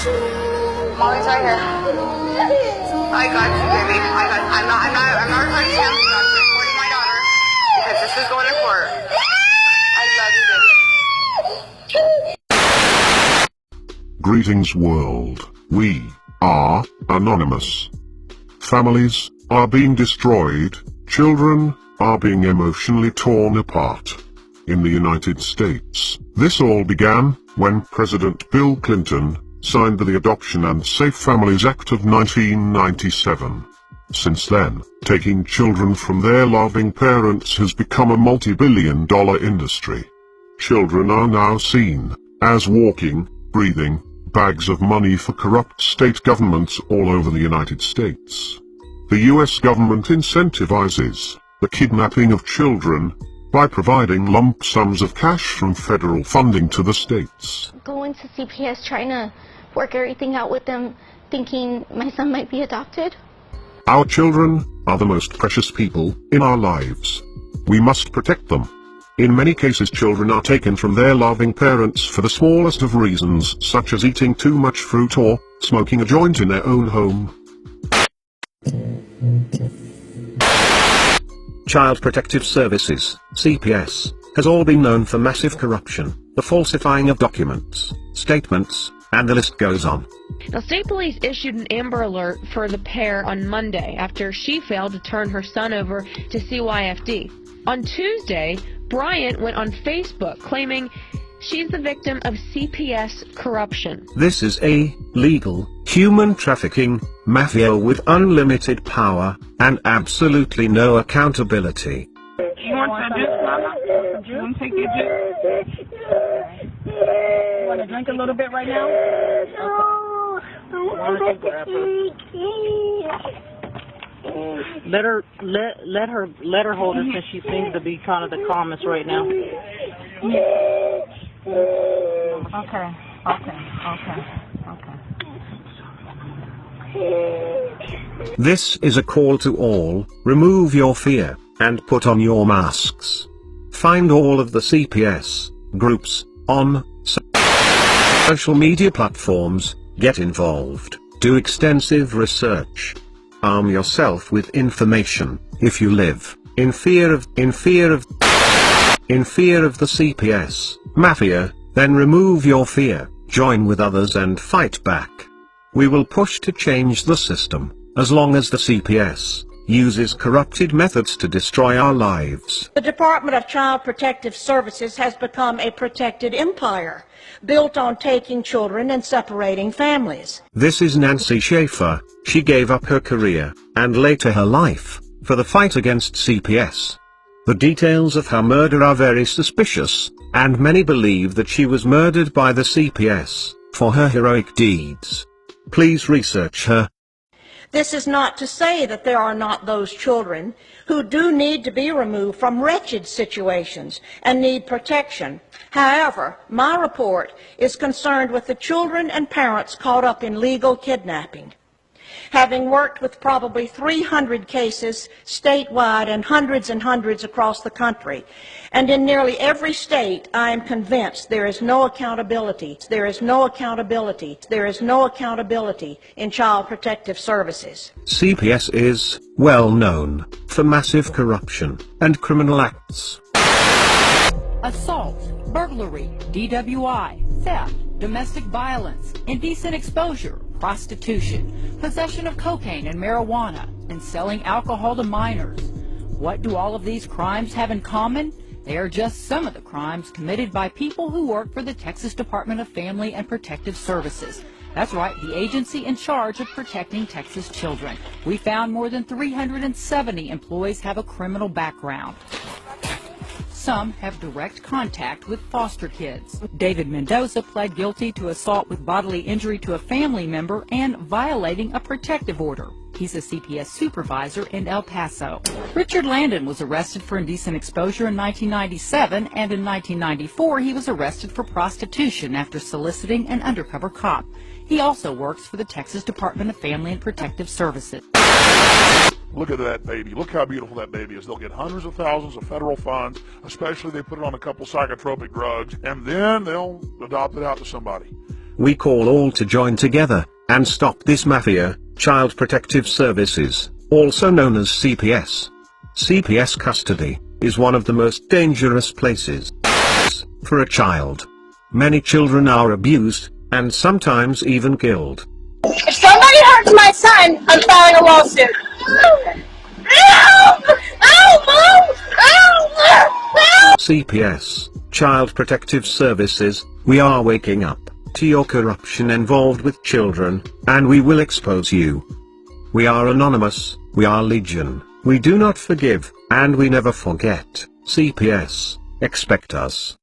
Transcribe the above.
Mommy's right here. I got you, baby. I'm not recording you. I'm recording my daughter because this is going to court. I love you, baby. Greetings world. We are anonymous. Families are being destroyed. Children are being emotionally torn apart. In the United States, this all began when President Bill Clinton signed the Adoption and Safe Families Act of 1997. Since then, taking children from their loving parents has become a multi-billion-dollar industry. Children are now seen as walking, breathing bags of money for corrupt state governments all over the United States. The US government incentivizes the kidnapping of children by providing lump sums of cash from federal funding to the states. Going to CPS, trying to work everything out with them, thinking my son might be adopted. Our children are the most precious people in our lives. We must protect them. In many cases, children are taken from their loving parents for the smallest of reasons, such as eating too much fruit or smoking a joint in their own home. Child Protective Services, CPS, has all been known for massive corruption, the falsifying of documents, statements, and the list goes on. Now, state police issued an Amber Alert for the pair on Monday after she failed to turn her son over to CYFD. On Tuesday, Bryant went on Facebook claiming she's the victim of CPS corruption. This is a legal, human trafficking mafia with unlimited power and absolutely no accountability. You want some juice, Mama? You want to take your juice? You want to drink a little bit right now? Let her hold her since she seems to be kind of the calmest right now. Okay. This is a call to all, remove your fear, and put on your masks. Find all of the CPS groups on social media platforms, get involved, do extensive research. Arm yourself with information. If you live in fear of the CPS mafia, then remove your fear, join with others and fight back. We will push to change the system, as long as the CPS uses corrupted methods to destroy our lives. The Department of Child Protective Services has become a protected empire, built on taking children and separating families. This is Nancy Schaefer. She gave up her career, and later her life, for the fight against CPS. The details of her murder are very suspicious, and many believe that she was murdered by the CPS for her heroic deeds. Please research her. This is not to say that there are not those children who do need to be removed from wretched situations and need protection. However, my report is concerned with the children and parents caught up in legal kidnapping. Having worked with probably 300 cases statewide and hundreds across the country, and in nearly every state, I am convinced there is no accountability. There is no accountability. There is no accountability in Child Protective Services. CPS is well known for massive corruption and criminal acts. Assault, burglary, DWI, theft, domestic violence, indecent exposure, prostitution, possession of cocaine and marijuana, and selling alcohol to minors. What do all of these crimes have in common? They are just some of the crimes committed by people who work for the Texas Department of Family and Protective Services. That's right, the agency in charge of protecting Texas children. We found more than 370 employees have a criminal background. Some have direct contact with foster kids. David Mendoza pled guilty to assault with bodily injury to a family member and violating a protective order. He's a CPS supervisor in El Paso. Richard Landon was arrested for indecent exposure in 1997, and in 1994 he was arrested for prostitution after soliciting an undercover cop. He also works for the Texas Department of Family and Protective Services. Look at that baby. Look how beautiful that baby is. They'll get hundreds of thousands of federal funds, especially they put it on a couple psychotropic drugs, and then they'll adopt it out to somebody. We call all to join together and stop this mafia. Child Protective Services, also known as CPS. CPS custody is one of the most dangerous places for a child. Many children are abused and sometimes even killed. If somebody hurts my son, I'm filing a lawsuit. CPS, Child Protective Services, we are waking up to your corruption involved with children, and we will expose you. We are anonymous, we are legion, we do not forgive, and we never forget. CPS, expect us.